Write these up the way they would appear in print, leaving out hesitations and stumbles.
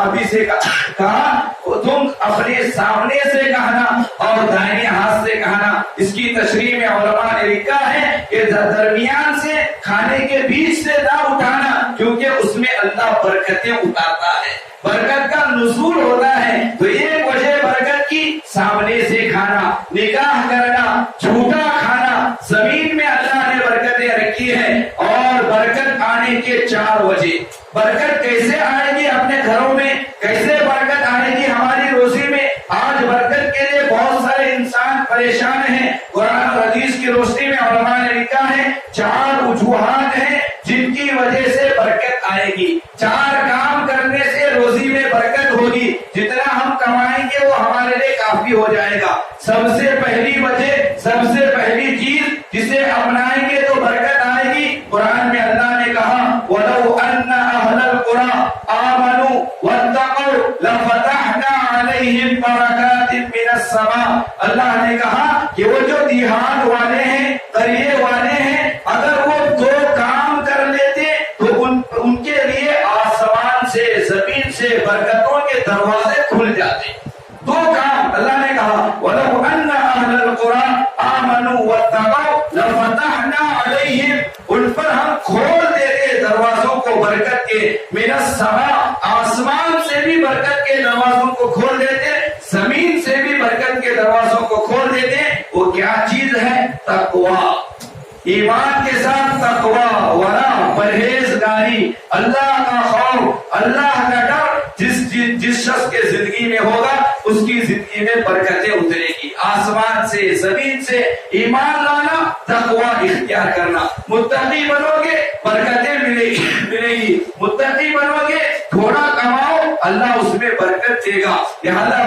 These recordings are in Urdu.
صحابی سے کہا تم اپنے سامنے سے کہنا اور دائیں ہاتھ سے کہنا. اس کی تشریح میں علماء نے لکھا ہے کہ درمیان سے کھانے کے بیچ سے نہ اٹھانا, کیونکہ اس میں اللہ برکتیں اتارتا ہے, برکت کا نزول ہوتا ہے. تو ایک وجہ برکت کی سامنے سے کھانا, نکاح کرنا, جھوٹا کھانا, زمین میں اللہ نے برکتیں رکھی ہے. اور برکت آنے کے 4 وجہ. برکت کیسے آئے گی اپنے گھروں میں, کیسے برکت آئے گی ہماری روزی میں؟ آج برکت کے لیے بہت سارے انسان پریشان ہیں. قرآن اور حدیث کی روشنی میں علماء نے لکھا ہے 4 وجوہات ہیں جن کی وجہ سے برکت آئے گی. 4 کام کرنے سے روزی میں برکت ہوگی. جتنا ہم کمائیں گے وہ ہمارے لیے کافی ہو جائے گا. سب سے پہلی وجہ, سب سے پہلی چیز جسے اپنائیں گے تو برکت آئے گی. قرآن میں اللہ نے کہا وَلَوْ أَنَّ أَهْلَ الْقُرَىٰ آمَنُوا وَاتَّقَوْا لَفَتَحْنَا عَلَيْهِمْ بَرَكَاتٍ مِّنَ السَّمَاءِ. اللہ نے کہا کہ وہ جو دیہات والے ہیں, قریے والے ہیں, اگر وہ 2 کام کر لیتے تو ان کے لیے آسمان سے, زمین سے برکتوں کے دروازے کھل جاتے. 2 کام اللہ نے کہا وَلَوْ أَنَّ أَهْلَ الْقُرَىٰ آمَنُوا وَاتَّقَوْا لَفَتَحْنَا عَلَيْهِمْ, ان پر ہم کھول دیتے دروازوں کو برکت کے, مِنَ السَّمَاءِ, آسمان سے بھی برکت کے دروازوں کو کھول دیتے, زمین سے بھی برکت کے دروازوں کو کھول دیتے. وہ کیا چیز ہے؟ تقویٰ. ایمان کے ساتھ تقویٰ, ورع, پرہیزگاری, اللہ کا خوف, اللہ کا ڈر جس شخص کے زندگی میں ہوگا اس کی زندگی میں برکتیں اترے گی. آسمان سے, زمین سے ایمان لانا, تقویٰ اختیار کرنا. متقی بنو گے برکتیں ملے گی. متقی بنو گے, تھوڑا کماؤ, اللہ اس میں برکت دے گا. لہذا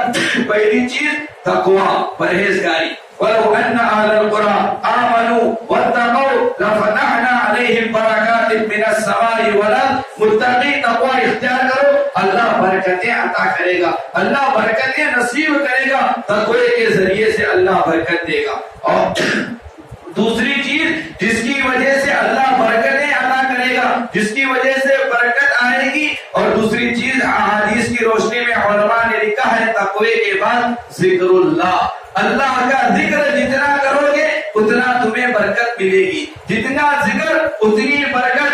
پہلی چیز تقویٰ, پرہیزگاری. وَلَوْ أَنَّ أَهْلَ الْقُرَىٰ آمَنُوا وَاتَّقَوْا لَفَتَحْنَا عَلَيْهِمْ بَرَكَاتٍ مِّنَ السَّمَاءِ وَالْأَرْضِ. متقی تقویٰ اختیار کرو, اللہ برکتیں عطا کرے گا, اللہ برکتیں نصیب کرے گا. تقوی کے ذریعے سے اللہ برکت دے گا. اور دوسری چیز جس کی وجہ سے اللہ برکتیں عطا کرے گا, جس کی وجہ سے برکت آئے گی, اور دوسری چیز احادیث کی روشنی میں علماء نے لکھا ہے تقوی کے بعد ذکر اللہ. اللہ کا ذکر جتنا کرو گے اتنا تمہیں برکت ملے گی. جتنا ذکر اتنی برکت.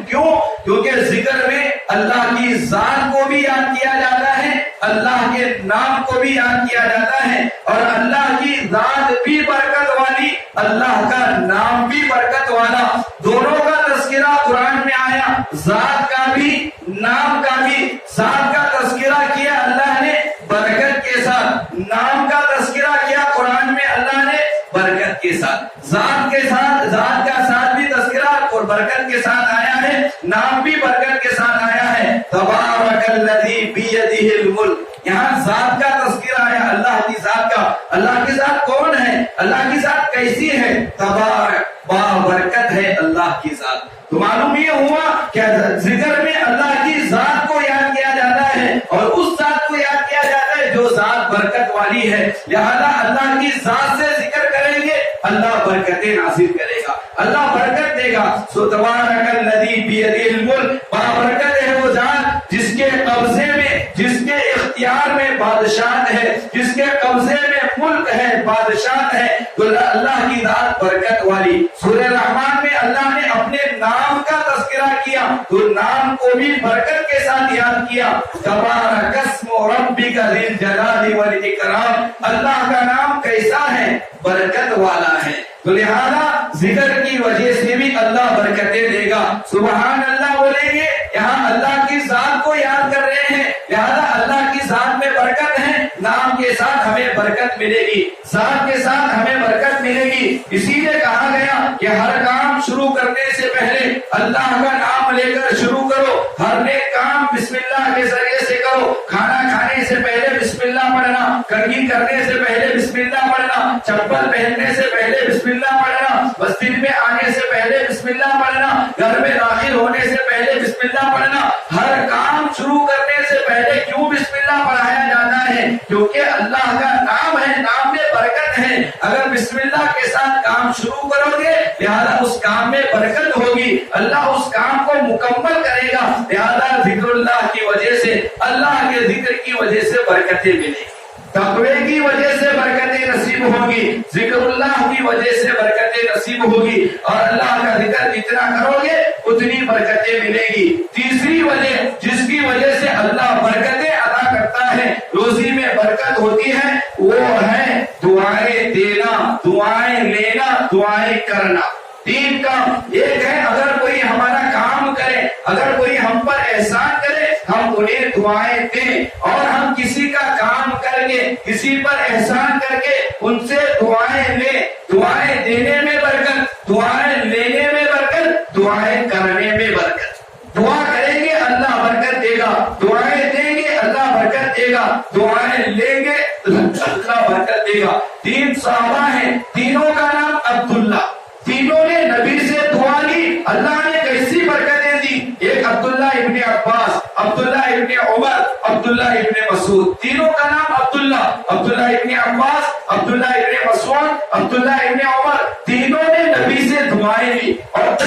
کیوں؟ کیونکہ ذکر میں اللہ کی ذات کو بھی یاد کیا جاتا ہے, اللہ کے نام کو بھی یاد کیا جاتا ہے, اور اللہ کی ذات بھی برکت والی, اللہ کا نام بھی برکت والا. دونوں کا تذکرہ قرآن میں آیا, ذات کا بھی نام کا بھی. ذات کا تذکرہ کیا اللہ نے برکت کے ساتھ, نام کا تذکرہ کیا قرآن میں اللہ نے برکت کے ساتھ. ذات کے ساتھ, ذات کا ساتھ بھی تذکرہ اور برکت کے ساتھ آیا ہے, نام بھی برکت کے ساتھ آیا ہے. تبارک الذی بیدہ الملک, یہاں ذات کا تذکرہ ہے, اللہ کی ذات کا. اللہ کی ذات کون ہے, اللہ کی ذات کیسی ہے؟ تبارک, بابرکت ہے اللہ کی ذات. تو معلوم یہ ہوا کہ ذکر میں اللہ کی ذات کو یاد کیا جاتا ہے, اور اس ذات کو یاد کیا جاتا ہے جو ذات برکت والی ہے. لہذا اللہ کی ذات سے ذکر کریں گے, اللہ برکتیں نازل کرے گا, اللہ برکت دے گا. سو تبارک الذی بیدہ الملک, بابرکت ہے وہ ذات جس کے قبضے میں, جس کے اختیار میں بادشاہت ہے, جس کے قبضے میں ملک ہے, بادشاہت ہے. تو اللہ کی ذات برکت والی. سورہ رحمان میں اللہ نے اپنے نام کا تذکرہ کیا, تو نام کو بھی برکت کے ساتھ یاد کیا. تبارک اسم ربک ذی الجلال والاکرام, اللہ کا نام کیسا ہے؟ برکت والا ہے. تو لہذا ذکر کی وجہ سے بھی اللہ برکتیں دے گا. سبحان اللہ بولیں گے, یہاں اللہ کی ذات کو یاد کر رہے ہیں, لہذا اللہ کی ذات میں برکت ہے. نام کے ساتھ ہمیں برکت ملے گی, ذات کے ساتھ ہمیں برکت ملے گی. اسی لیے کہا گیا کہ ہر کام شروع کرنے سے پہلے اللہ کا نام لے کر شروع کرو. ہر نیک کام بسم اللہ کے ذریعے سے کرو. کھانا کھانے سے پہلے بسم اللہ پڑھنا, کنگھی کرنے سے پہلے بسم اللہ پڑھنا, چپل پہننے سے پہلے بسم اللہ پڑھنا, مسجد میں آنے سے پہلے بسم اللہ پڑھنا, گھر میں داخل ہونے سے پہلے بسم اللہ پڑھنا. ہر کام شروع کرنے سے پہلے کیوں بسم اللہ پڑھایا جاتا ہے؟ کیونکہ اللہ کا نام ہے, نام میں برکت ہے. اگر بسم بسم اللہ کے ساتھ کام شروع کرو گے لہذا اس کام میں برکت ہوگی، اللہ اس کام کو مکمل کرے گا، لہذا ذکر اللہ کی وجہ سے، اللہ کے ذکر کی وجہ سے برکتیں ملیں گی، تقوی کی وجہ سے برکتیں نصیب ہوگی، ذکر اللہ کی وجہ سے برکتیں نصیب ہوگی، اور اللہ کا ذکر جتنا کرو گے اتنی برکتیں ملیں گی۔ تیسری وجہ جس کی وجہ سے اللہ برکتیں عطا کرتا ہے، روزی میں برکت ہوتی ہے، وہ ہے دعائیں دینا، دعائیں لینا، دعائیں کرنا۔ تین کام، ایک ہے اگر کوئی ہمارا کام کرے، اگر کوئی ہم پر احسان کرے ہم انہیں دعائیں دیں، اور ہم کسی کا کام کر کے کسی پر احسان کر کے ان سے دعائیں لیں، دعائیں دینے میں برکت، دعائیں لینے میں برکت، دعائیں کرنے میں برکت۔ دعا کریں گے اللہ برکت دے گا، دعائیں دیں گے اللہ برکت دے گا، دعائیں لیں گے اللہ برکت دے گا۔ تین صحابہ ہیں، تینوں کا نام عبداللہ، تینوں نے نبی سے دعا لی، اللہ نے کیسی برکتیں دی۔ ایک عبداللہ ابن عباس، عبداللہ ابن عمر، عبداللہ ابن مسعود، تینوں کا نام عبداللہ، عبداللہ ابن عباس، عبداللہ ابن مسعود، عبداللہ ابن عمر، تینوں نے نبی سے دعائیں لی، اور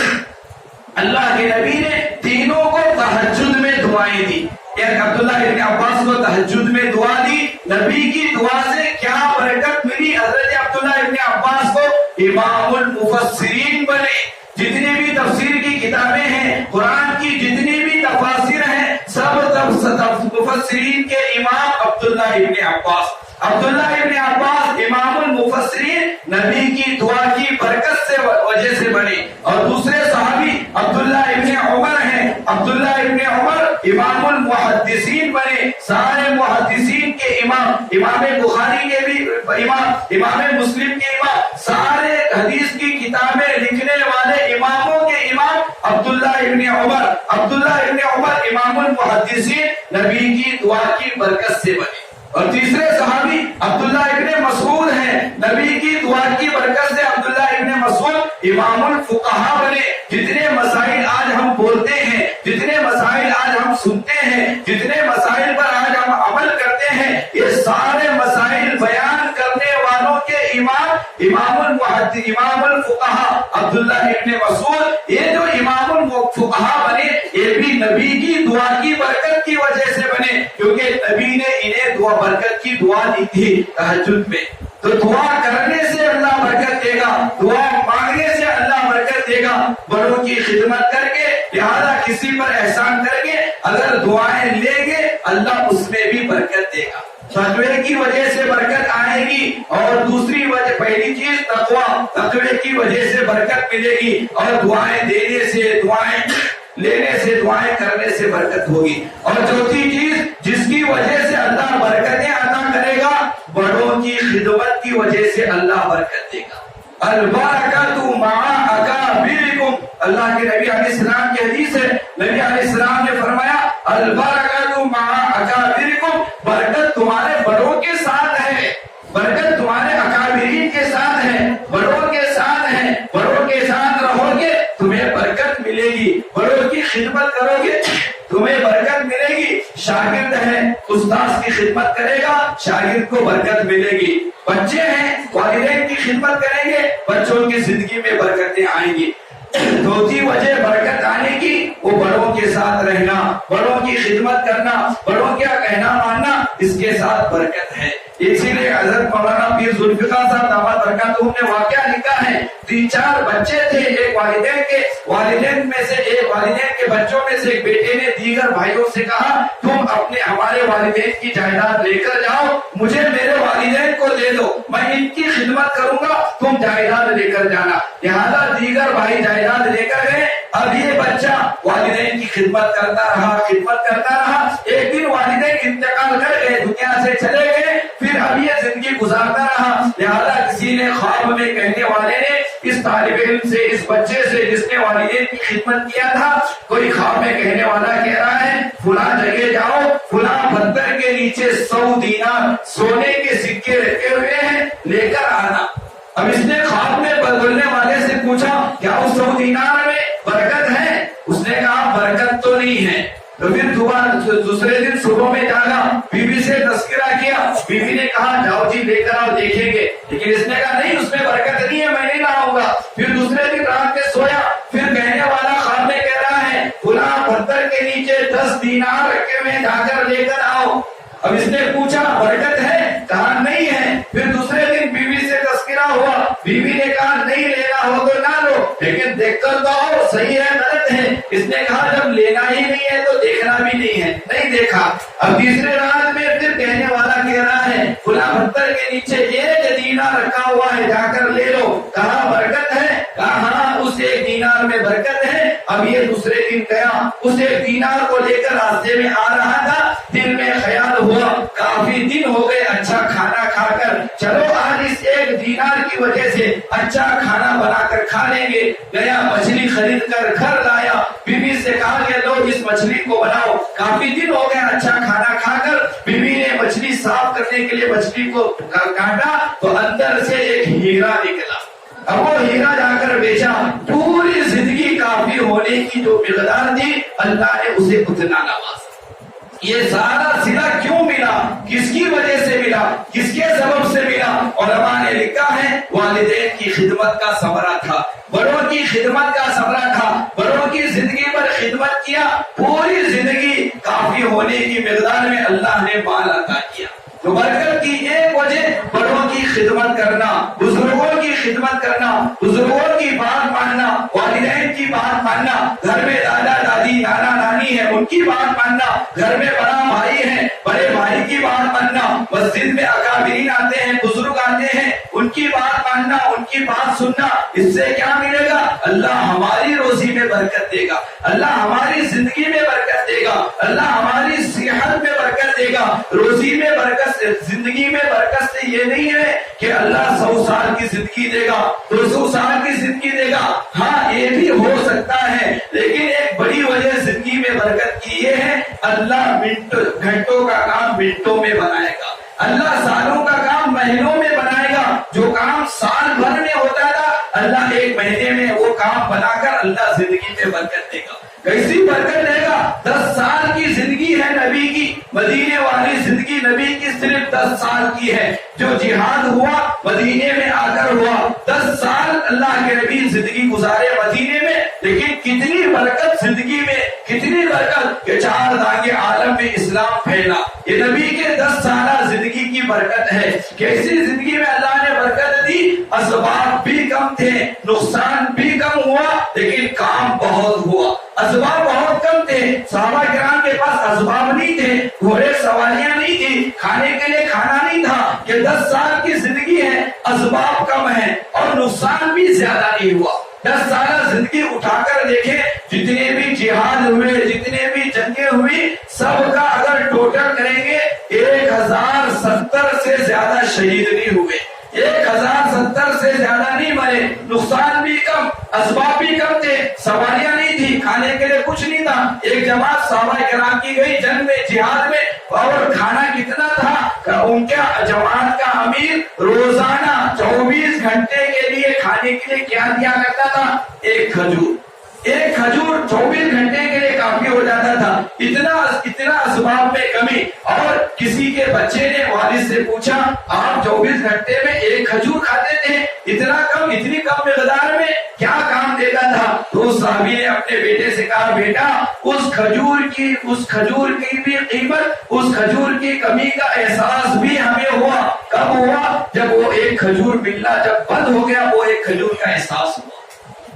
اللہ کے نبی نے تینوں کو تہجد میں دعائیں دی۔ ایک عبداللہ ابن عباس کو تہجد میں دعا دی، نبی کی دعا سے کیا برکت ملی، حضرت عبداللہ ابن عباس کو امام المفسرین بنے۔ جتنی بھی تفسیر کی کتابیں ہیں، قرآن کی جتنی بھی تفاسیر ہیں، سب مفسرین کے امام عبداللہ ابن عباس۔ عبداللہ ابن عباس امام المفسرین نبی کی دعا کی برکت سے وجہ سے بنے۔ اور دوسرے صحابی عبداللہ ابن عمر ہیں، عبداللہ ابن عمر امام المحدثین بنے، سارے محدثین کے امام، امام بخاری کے بھی امام، امام مسلم کے امام، سارے حدیث کی کتابیں لکھنے والے اماموں کے امام عبداللہ ابن عمر۔ عبداللہ ابن عمر امام المحدثین نبی کی دعا کی برکت سے بنے۔ اور تیسرے صحابی عبداللہ ابن مسعود ہیں، نبی کی دعا کی برکت سے عبداللہ ابن مسعود امام الفقہا بنے۔ جتنے مسائل آج ہم بولتے ہیں، جتنے مسائل آج ہم سنتے ہیں، جتنے مسائل پر آج ہم عمل کرتے ہیں، یہ سارے مسائل بیان کرنے والوں کے امام، امام الفقہا عبداللہ ابن مسعود، یہ جو امام الفقہا بنے یہ بھی نبی کی دعا کی برکت کی وجہ سے بنے، کیونکہ نبی نے انہیں دعا برکت کی دعا دی تھی تہجد میں۔ تو دعا کرنے سے اللہ برکت دے گا، دعا مانگنے سے اللہ برکت دے گا، بڑوں کی خدمت کر کے، لہذا کسی پر احسان کر کے اگر دعائیں لیں گے اللہ اس میں بھی برکت دے گا، تقوی کی وجہ سے برکت آئے گی۔ اور دوسری وجہ، پہلی چیز تقوی، تقوی کی وجہ سے برکت ملے گی، اور دعائیں دینے سے، دعائیں لینے سے، دعائیں کرنے سے برکت ہوگی۔ اور چوتھی چیز جس کی وجہ سے اللہ برکتیں عطا کرے گا، بڑوں کی خدمت کی وجہ سے اللہ برکت دے گا۔ البرکۃ مع اکابرکم، اللہ کے نبی علیہ السلام کی حدیث ہے، نبی علیہ السلام نے فرمایا البرکۃ مع اکابرکم، برکت تمہارے بڑوں کے ساتھ ہے، برکت تمہارے اکابرین کے ساتھ ہے، بڑوں کے ساتھ ہے، بڑوں کے ساتھ رہو گے تمہیں برکت ملے گی، بڑوں کی خدمت کرو گے تمہیں برکت ملے گی۔ شاگرد ہے، استاذ کی خدمت کرے گا شاگرد کو برکت ملے گی، بچے ہیں والدین کی خدمت کریں گے بچوں کی زندگی میں برکتیں آئیں گی۔ چوتھی وجہ برکت آنے کی وہ بڑوں کے ساتھ رہنا، بڑوں کی خدمت کرنا، بڑوں کا کہنا ماننا، اس کے ساتھ برکت ہے۔ اسی لیے حضرت مولانا پیر ذوالفقار صاحب دامت برکاتہم نے واقعہ لکھا ہے، 3-4 بچے تھے، ایک والدین میں سے ایک والدین کے بچوں میں سے ایک بیٹے نے دیگر بھائیوں سے کہا تم اپنے ہمارے والدین کی جائیداد لے کر جاؤ، مجھے میرے والدین کو دے دو، میں ان کی خدمت کروں گا، تم جائیداد لے کر جانا۔ لہذا دیگر بھائی جائیداد لے کر گئے۔ اب یہ بچہ والدین کی خدمت کرتا رہا، ایک دن والدین انتقال کر گئے، دنیا سے چلے گئے، پھر اب یہ زندگی گزارتا رہا۔ لہذا کسی نے خواب میں، کہنے والے نے اس طالب علم سے، اس بچے سے جس نے والدین کی خدمت کیا تھا، کوئی خواب میں کہنے والا کہہ رہا ہے فلاں جگہ جاؤ، فلاں پتھر کے نیچے 100 دینار سونے کے سکے رکھے ہوئے ہیں، لے کر آنا۔ اب اس نے خواب میں بولنے والے سے پوچھا کیا اس 100 دینار میں برکت ہے؟ اس نے کہا برکت تو نہیں ہے۔ تو پھر دوسرے دن صبح میں جاگا، بیوی سے تذکرہ کیا، بیوی نے کہا کہا جاؤ جی لے کر آؤ دیکھیں گے، لیکن اس نے کہا نہیں اس میں برکت نہیں ہے، میں نہیں لاؤں گا۔ پھر دوسرے دن رات میں سویا، پھر کہنے والا خواب میں کہہ رہا ہے فلاں پتھر کے نیچے 10 دینار رکھے ہوئے جا کر لے کر آؤ۔ اب اس نے پوچھا برکت ہے؟ کہا نہیں ہے۔ پھر دوسرے دن بیوی سے تذکرہ ہوا، بیوی نے کہا نہیں لینا ہو تو نہ لو، لیکن دیکھ کر تو آؤ صحیح ہے غلط ہے۔ اس نے کہا جب لینا ہی نہیں ہے تو دیکھنا بھی نہیں ہے، نہیں دیکھا۔ اب تیسرے رات میں پھر کہنے والا کہہ رہا ہے فلاں پتھر کے نیچے 1 دینار رکھا ہوا ہے جا کر لے لو۔ کہا برکت ہے؟ کہا ہاں اس 1 دینار میں برکت ہے۔ اب یہ دوسرے دن گیا، اس 1 دینار کو لے کر راستے میں آ رہا تھا، دل میں خیال ہوا کافی دن ہو گئے اچھا کھانا کھا کر، چلو آج اس 1 دینار کی وجہ سے اچھا کھانا بنا کر کھا لیں گے۔ گیا مچھلی خرید کر گھر لایا، بیوی سے کہا کہ لو اس مچھلی کو بناؤ، کافی دن ہو گئے اچھا کھانا کھا کر۔ بیوی نے مچھلی صاف کرنے کے لیے مچھلی کو کاٹا تو اندر سے ایک ہیرا نکلا۔ اب وہ ہیرا جا کر بیچا، پوری زندگی کافی ہونے کی جو مقدار تھی اللہ نے اسے اتنا نوازا۔ یہ سارا صلہ کیوں ملا؟ کس کی وجہ سے ملا؟ کس کے سبب سے ملا؟ علماء نے لکھا ہے والدین کی خدمت کا ثمرہ تھا، بڑوں کی خدمت کا ثمرہ تھا، بڑوں کی زندگی پر خدمت کیا، پوری زندگی کافی ہونے کی مقدار میں اللہ نے مال عطا کیا۔ تو برکت کی ایک وجہ بڑوں کی خدمت کرنا، بزرگوں کی خدمت کرنا، بزرگوں کی بات ماننا، والدین کی بات ماننا، گھر میں دادا دادی نانا نانی ہے ان کی بات ماننا، گھر میں بڑا بھائی ہے بڑے بھائی کی بات ماننا، مسجد میں اکابرین آتے ہیں بزرگ آتے ہیں ان کی بات ماننا، ان کی بات سننا۔ اس سے کیا ملے گا؟ اللہ ہماری روزی میں برکت دے گا، اللہ ہماری زندگی میں برکت دے گا، اللہ ہماری صحت میں برکت دے گا، روزی میں برکت، زندگی میں برکت سے یہ نہیں ہے کہ اللہ 100 سال کی زندگی دے گا، 200 سال کی زندگی دے گا، ہاں یہ بھی ہو سکتا ہے، لیکن ایک بڑی وجہ زندگی میں برکت کی یہ ہے اللہ گھنٹوں کا کام منٹوں میں بنائے گا، اللہ سالوں کا کام مہینوں میں بنائے گا۔ جو کام سال بھر میں ہوتا تھا اللہ 1 مہینے میں وہ کام بنا کر اللہ زندگی میں برکت دے گا۔ کیسی برکت دے گا؟ 10 سال کی زندگی ہے نبی کی، مدینے والی زندگی نبی کی صرف 10 سال کی ہے۔ جو جہاد ہوا مدینے میں آ کر ہوا، 10 سال اللہ کے نبی زندگی گزارے مدینے میں، لیکن کتنی برکت زندگی میں، کتنی برکت کہ 4 دانگے عالم میں اسلام پھیلا۔ یہ نبی کے 10 سالہ زندگی کی برکت ہے۔ کیسی زندگی میں اللہ نے برکت دی؟ اسباب بھی کم تھے، نقصان بھی کم ہوا، لیکن کام بہت ہوا۔ اسباب بہت کم تھے، صحابہ کرام کے پاس اسباب نہیں تھے، گھوڑے سواریاں نہیں تھی، کھانے کے لیے کھانا نہیں تھا۔ کہ 10 سال کی زندگی ہے، اسباب کم ہے اور نقصان بھی زیادہ نہیں ہوا۔ 10 سالہ زندگی اٹھا کر دیکھیں، جتنے بھی جہاد ہوئے، جتنے بھی جنگیں ہوئی، سب کا اگر ٹوٹل کریں گے 1070 سے زیادہ شہید نہیں ہوئے، 1070 سے زیادہ نہیں مرے، نقصان بھی کم، اسباب بھی کم تھے، سواریاں نہیں تھی، کھانے کے لیے کچھ نہیں تھا۔ ایک جماعت صحابہ کرام کی گئی جنگ میں، جہاد میں، اور کھانا کتنا تھا کہ ان کے جماعت کا امیر روزانہ 24 گھنٹے کے لیے کھانے کے لیے کیا دیا کرتا تھا؟ 1 کھجور۔ 1 کھجور 24 گھنٹے کے لیے کافی ہو جاتا تھا۔ اتنا اسباب میں کمی۔ اور کسی کے بچے نے والد سے پوچھا آپ 24 گھنٹے میں 1 کھجور کھاتے تھے، اتنی کم مقدار میں کیا کام دیتا تھا؟ تو اس صحابی نے اپنے بیٹے سے کہا بیٹا اس کھجور کی بھی قیمت، اس کھجور کی کمی کا احساس بھی ہمیں ہوا۔ کب ہوا؟ جب وہ 1 کھجور ملنا جب بند ہو گیا، وہ 1 کھجور کا احساس ہوا۔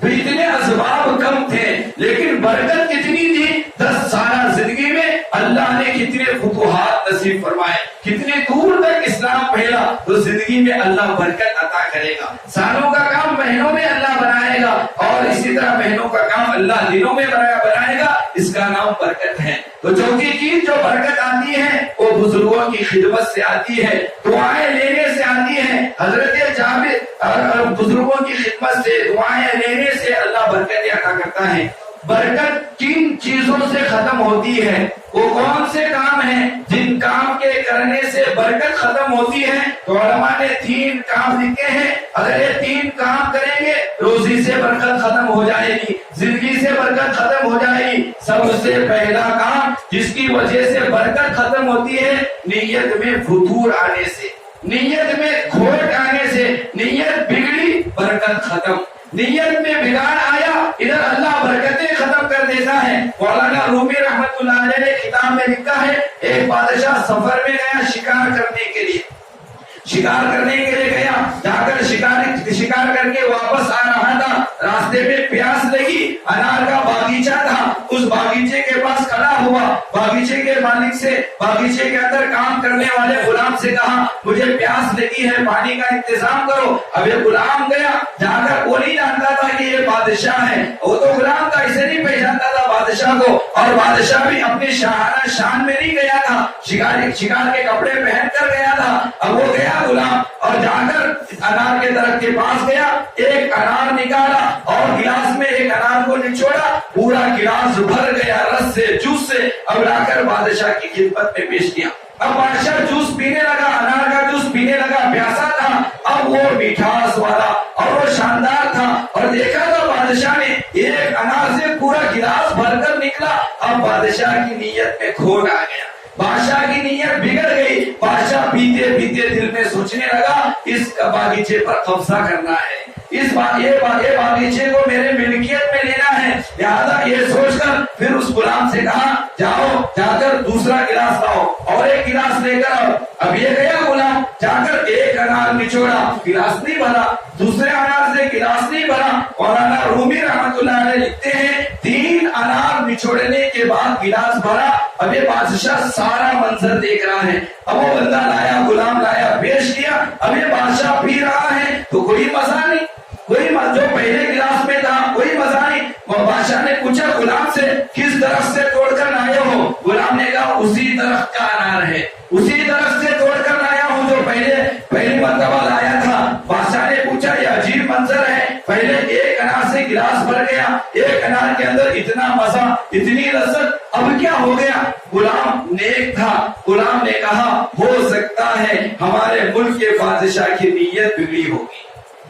تو اتنے اسباب کم تھے لیکن برکت کتنی تھی؟ 10 سالہ زندگی میں اللہ نے کتنے فتوحات نصیب فرمائے، کتنے دور تک اسلام پھیلا۔ تو زندگی میں اللہ برکت عطا کرے گا، سالوں کا کام مہینوں میں اللہ بنائے گا، اور اسی طرح مہینوں کا کام اللہ دنوں میں بنائے گا۔ اس کا نام برکت ہے۔ تو چوتھی چیز جو برکت آتی ہے وہ بزرگوں کی خدمت سے آتی ہے، دعائیں لینے سے آتی ہے۔ حضرت جابر بزرگوں کی خدمت سے، دعائیں لینے سے اللہ برکت عطا کرتا ہے۔ برکت کن چیزوں سے ختم ہوتی ہے؟ وہ کون سے کام ہیں جن کام کے کرنے سے برکت ختم ہوتی ہے؟ تو علماء نے 3 کام لکھے ہیں۔ اگر یہ 3 کام کریں گے روزی سے برکت ختم ہو جائے گی، زندگی سے برکت ختم ہو جائے گی۔ سب سے پہلا کام جس کی وجہ سے برکت ختم ہوتی ہے، نیت میں فتور آنے سے۔ نیت میں کھوٹ آنے سے نیت بگڑی، برکت ختم، نیت میں بگاڑ آیا ادھر اللہ برکتیں ختم کر دیتا ہے۔ مولانا رومی رحمت اللہ علیہ نے کتاب میں لکھا ہے، ایک بادشاہ سفر میں گیا شکار کرنے کے لیے، شکار کرنے کے لیے گیا، جا کر شکار کر کے واپس آ رہا تھا، راستے میں پیاس لگی، انار کا باغیچہ تھا، اس باغیچے کے پاس کھڑا ہوا، باغیچے کے مالک سے، باغیچے کے اندر کام کرنے والے غلام سے کہا مجھے پیاس لگی ہے، پانی کا انتظام کرو۔ اب یہ غلام گیا، جا کر وہ نہیں جانتا تھا کہ یہ بادشاہ ہے، وہ تو غلام تھا، اسے نہیں پہچانتا تھا بادشاہ کو، اور بادشاہ بھی اپنی شاہانہ شان میں نہیں گیا تھا، شکار کے کپڑے پہن کر گیا تھا۔ اب وہ گیا غلام اور جا کر انار کے درخت کے پاس گیا، ایک انار نکالا اور گلاس میں ایک انار کو نچوڑا، پورا گلاس بھر گیا رس سے، جوس سے، اب لا کر بادشاہ کی خدمت میں پیش کیا۔ اب بادشاہ جوس پینے لگا، انار کا جوس پینے لگا، پیاسا تھا، اب وہ میٹھاس والا اور وہ شاندار تھا، اور دیکھا تو بادشاہ نے ایک انار سے پورا گلاس بھر کر نکلا۔ اب بادشاہ کی نیت میں کھوٹ آ گیا، بادشاہ کی نیت بگڑ گئی، بادشاہ پیتے پیتے دل میں سوچنے لگا اس باغیچے پر قبضہ کرنا ہے، یہ باغیچے کو میرے ملکیت میں لینا ہے، لہذا یہ سوچ کر پھر اس غلام سے کہا جاؤ جا کر دوسرا گلاس لاؤ اور ایک گلاس لے کر آؤ۔ اب یہ گیا غلام، جا کر ایک انار نچوڑا، گلاس نہیں بھرا، دوسرے انار سے گلاس نہیں بھرا۔ مولانا رومی رحمت اللہ علیہ لکھتے ہیں 3 انار نچوڑنے کے بعد گلاس بھرا۔ اب یہ بادشاہ سارا منظر دیکھ رہا ہے، اب وہ بندہ لایا، غلام لایا، پیش کیا، اب یہ بادشاہ پی رہا ہے تو کوئی مزہ نہیں، کوئی جو پہلے گلاس میں تھا کوئی مزہ نہیں۔ بادشاہ نے پوچھا غلام سے کس درخت سے توڑ کر لائے ہو؟ غلام نے کہا اسی درخت کا انار ہے، اسی درخت سے توڑ کر لایا ہوں جو پہلی مرتبہ لایا تھا۔ بادشاہ نے پوچھا یہ عجیب منظر ہے، پہلے ایک انار سے گلاس بھر گیا، ایک انار کے اندر اتنا مزہ، اتنی لذت، اب کیا ہو گیا؟ غلام نیک تھا، غلام نے کہا ہو سکتا ہے ہمارے ملک کے بادشاہ کی نیت بگڑی ہوگی،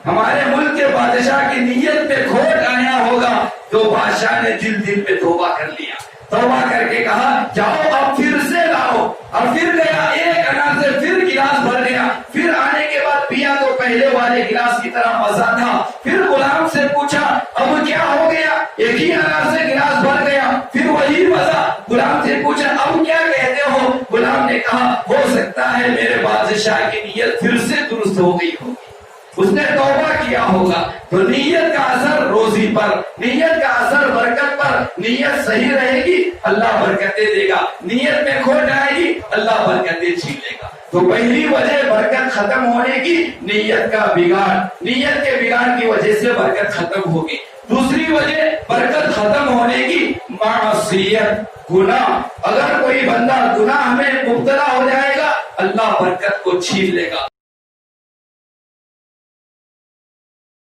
ہمارے ملک کے بادشاہ کی نیت میں کھوٹ آیا ہوگا۔ تو بادشاہ نے دل میں توبہ کر لیا، توبہ کر کے کہا جاؤ اب پھر سے لاؤ، اور پھر گیا ایک انار سے پھر گلاس بھر گیا، پھر آنے کے بعد پیا تو پہلے والے گلاس کی طرح مزہ تھا۔ پھر غلام سے پوچھا اب کیا ہو گیا؟ ایک ہی انار سے گلاس بھر گیا، پھر وہی مزہ۔ غلام سے پوچھا اب کیا کہتے ہو؟ غلام نے کہا ہو سکتا ہے میرے بادشاہ کی نیت پھر سے درست ہو گئی ہوگی، اس نے توبہ کیا ہوگا۔ تو نیت کا اثر روزی پر، نیت کا اثر برکت پر، نیت صحیح رہے گی اللہ برکتیں دے گا، نیت میں کھوٹ آئے گی اللہ برکتیں چھین لے گا۔ تو پہلی وجہ برکت ختم ہونے کی نیت کا بگاڑ، نیت کے بگاڑ کی وجہ سے برکت ختم ہوگی۔ دوسری وجہ برکت ختم ہونے کی معصیت، گناہ، اگر کوئی بندہ گناہ میں مبتلا ہو جائے گا اللہ برکت کو چھین لے گا۔